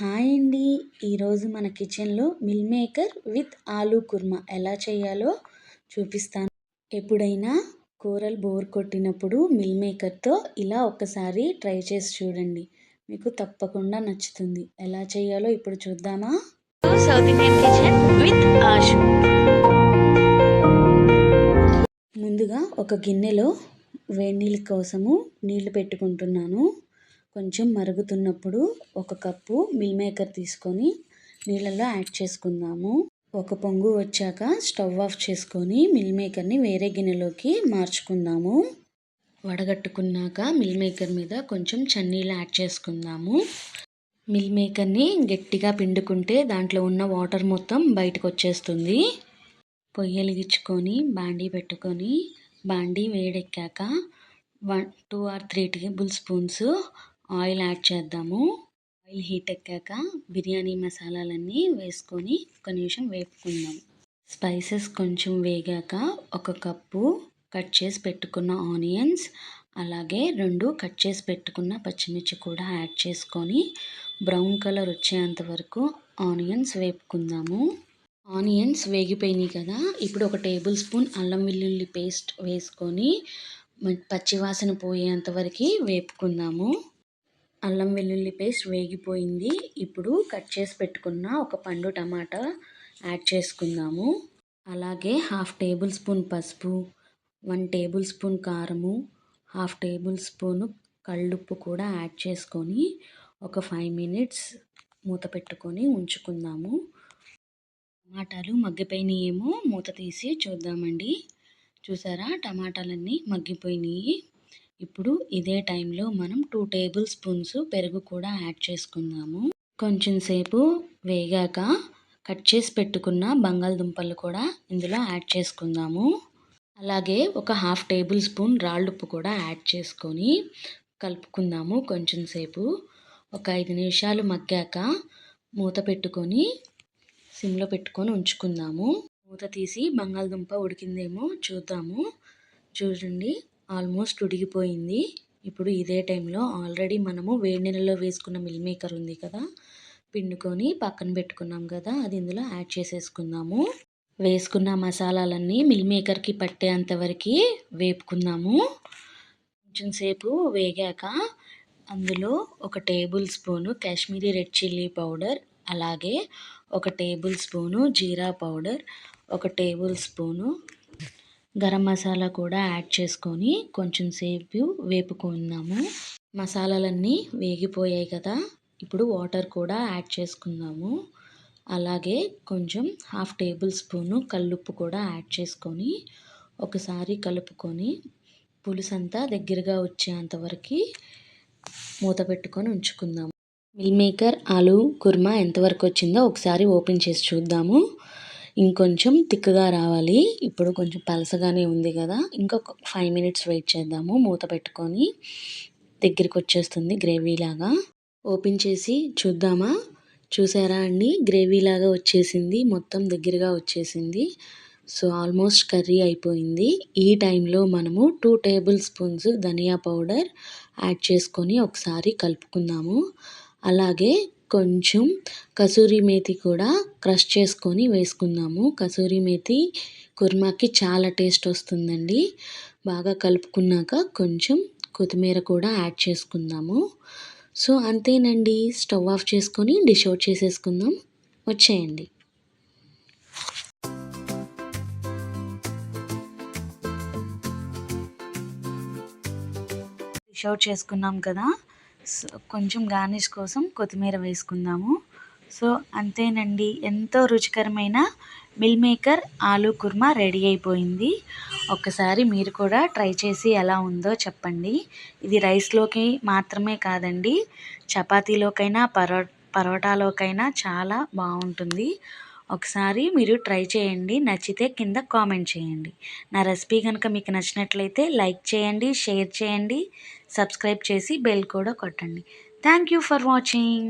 Hi అండి. ఈరోజు మన కిచెన్లో meal maker with aloo kurma ఎలా చేయాలో చూపిస్తాను. ఎప్పుడైనా కూరలు బోర్ కొట్టినప్పుడు మిల్ మేకర్తో ఇలా ఒక్కసారి ట్రై చేసి చూడండి, మీకు తప్పకుండా నచ్చుతుంది. ఎలా చేయాలో ఇప్పుడు చూద్దామా? సౌత్ ఇండియన్ కిచెన్ విత్ ఆశు. ముందుగా ఒక గిన్నెలో వేడి నీళ్ళ కోసము నీళ్లు పెట్టుకుంటున్నాను. కొంచెం మరుగుతున్నప్పుడు ఒక కప్పు మిల్ మేకర్ తీసుకొని నీళ్ళల్లో యాడ్ చేసుకుందాము. ఒక పొంగు వచ్చాక స్టవ్ ఆఫ్ చేసుకొని మిల్ మేకర్ని వేరే గిన్నెలోకి మార్చుకుందాము. వడగట్టుకున్నాక మిల్ మేకర్ మీద కొంచెం చన్నీళ్ళు యాడ్ చేసుకుందాము. మిల్ మేకర్ని గట్టిగా పిండుకుంటే దాంట్లో ఉన్న వాటర్ మొత్తం బయటకు వచ్చేస్తుంది. పొయ్యి వెలిగించుకొని బాండీ పెట్టుకొని బాండీ వేడెక్కాక 2 or 3 table spoons oil add చేద్దాము. ఆయిల్ హీట్ ఎక్కాక బిర్యానీ మసాలాలన్నీ వేసుకొని ఒక నిమిషం వేపుకుందాం. స్పైసెస్ కొంచెం వేగాక ఒక కప్పు కట్ చేసి పెట్టుకున్న ఆనియన్స్, అలాగే 2 కట్ చేసి పెట్టుకున్న పచ్చిమిర్చి కూడా యాడ్ చేసుకొని బ్రౌన్ కలర్ వచ్చేంత వరకు ఆనియన్స్ వేపుకుందాము. ఆనియన్స్ వేగిపోయినాయి కదా, ఇప్పుడు ఒక టేబుల్ స్పూన్ అల్లం వెల్లుల్లి పేస్ట్ వేసుకొని పచ్చివాసన పోయేంత వరకు వేపుకుందాము. అల్లం వెల్లుల్లి పేస్ట్ వేగిపోయింది. ఇప్పుడు కట్ చేసి పెట్టుకున్న ఒక పండు టమాటా యాడ్ చేసుకుందాము. అలాగే 1/2 టేబుల్ స్పూన్ పసుపు, 1 టేబుల్ స్పూన్ కారము, 1/2 టేబుల్ స్పూన్ కల్లుప్పు కూడా యాడ్ చేసుకొని ఒక 5 minutes మూత పెట్టుకొని ఉంచుకుందాము. టమాటాలు మగ్గిపోయినాయేమో మూత తీసి చూద్దామండి. చూసారా, టమాటాలన్నీ మగ్గిపోయినాయి. ఇప్పుడు ఇదే టైంలో మనం 2 టేబుల్ స్పూన్స్ పెరుగు కూడా యాడ్ చేసుకుందాము. కొంచెం సేపు వేగాక కట్ చేసి పెట్టుకున్న బంగాళదుంపలు కూడా ఇందులో యాడ్ చేసుకుందాము. అలాగే ఒక 1/2 టేబుల్ స్పూన్ రాళ్ళుప్పు కూడా యాడ్ చేసుకొని కలుపుకుందాము. కొంచెం సేపు ఒక 5 నిమిషాలు మగ్గాక మూత పెట్టుకొని సిమ్లో పెట్టుకొని ఉంచుకుందాము. మూత తీసి బంగాళదుంప ఉడికిందేమో చూద్దాము. చూడండి, ఆల్మోస్ట్ ఉడికిపోయింది. ఇప్పుడు ఇదే టైంలో ఆల్రెడీ మనము వేడి నీళ్ళలో వేసుకున్న మిల్ మేకర్ ఉంది కదా, పిండుకొని పక్కన పెట్టుకున్నాం కదా, అది ఇందులో యాడ్ చేసేసుకుందాము. వేసుకున్న మసాలాలన్నీ మిల్ మేకర్కి పట్టేంత వరకు వేపుకుందాము. కొంచెం సేపు వేగాక అందులో ఒక table spoon Kashmiri red chilli powder, అలాగే ఒక టేబుల్ స్పూను జీరా పౌడర్, ఒక టేబుల్ స్పూను గరం మసాలా కూడా యాడ్ చేసుకొని కొంచెం సేపు వేపుకుందాము. మసాలాలన్నీ వేగిపోయాయి కదా, ఇప్పుడు వాటర్ కూడా యాడ్ చేసుకుందాము. అలాగే కొంచెం 1/2 టేబుల్ స్పూను కల్లుప్పు కూడా యాడ్ చేసుకొని ఒకసారి కలుపుకొని పులుసంతా దగ్గరగా వచ్చేంత వరకు మూత పెట్టుకొని ఉంచుకుందాము. మిల్ మేకర్ ఆలూ కుర్మా ఎంతవరకు వచ్చిందో ఒకసారి ఓపెన్ చేసి చూద్దాము. ఇంకొంచెం థిక్గా రావాలి. ఇప్పుడు కొంచెం పలసగానే ఉంది కదా, ఇంకొక 5 minutes వెయిట్ చేద్దాము. మూత పెట్టుకొని దగ్గరికి వచ్చేస్తుంది గ్రేవీలాగా. ఓపెన్ చేసి చూద్దామా? చూసారా అండి, గ్రేవీలాగా వచ్చేసింది, మొత్తం దగ్గరగా వచ్చేసింది. సో ఆల్మోస్ట్ కర్రీ అయిపోయింది. ఈ టైంలో మనము 2 టేబుల్ స్పూన్స్ ధనియా పౌడర్ యాడ్ చేసుకొని ఒకసారి కలుపుకుందాము. అలాగే కొంచెం కసూరి మేతి కూడా క్రష్ చేసుకొని వేసుకుందాము. కసూరి మేతి కుర్మాకి చాలా టేస్ట్ వస్తుందండి. బాగా కలుపుకున్నాక కొంచెం కొత్తిమీర కూడా యాడ్ చేసుకుందాము. సో అంతేనండి, స్టవ్ ఆఫ్ చేసుకొని డిష్ అవుట్ చేసేసుకుందాం. వచ్చేయండి. డిష్ అవుట్ చేసుకున్నాం కదా, కొంచెం గార్నిష్ కోసం కొత్తిమీర వేసుకుందాము. సో అంతేనండి, ఎంతో రుచికరమైన meal maker aloo kurma ready అయిపోయింది. ఒక్కసారి మీరు కూడా ట్రై చేసి ఎలా ఉందో చెప్పండి. ఇది రైస్లోకి మాత్రమే కాదండి, చపాతీలోకైనా పరోటాలోకైనా చాలా బాగుంటుంది. ఒకసారి మీరు ట్రై చేయండి, నచ్చితే కింద కామెంట్ చేయండి. నా రెసిపీ కనుక మీకు నచ్చినట్లయితే లైక్ చేయండి, షేర్ చేయండి, సబ్స్క్రైబ్ చేసి బెల్ కూడా కొట్టండి. Thank you for watching.